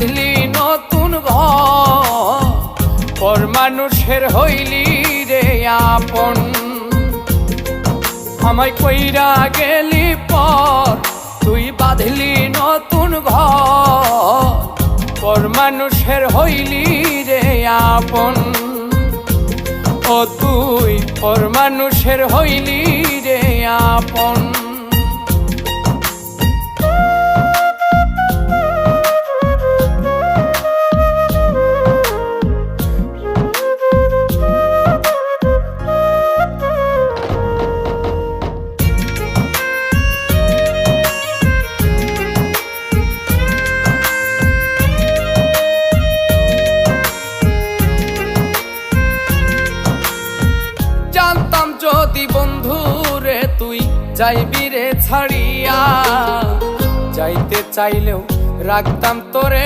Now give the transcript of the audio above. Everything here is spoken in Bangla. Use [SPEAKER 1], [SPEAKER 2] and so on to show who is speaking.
[SPEAKER 1] বাঁধলি নতুন ঘর, পর মানুষের হইলি রে আপন। আমায় কইরা গেলি পর, তুই বাঁধলি নতুন ঘর, পর মানুষের হইলি রে আপন। ও তুই পর মানুষের হইলি রে আপন। জানতাম যদি বন্ধু রে তুই যাইবি রে ছাড়িয়া, যাইতে চাইলেও রাখতাম তোরে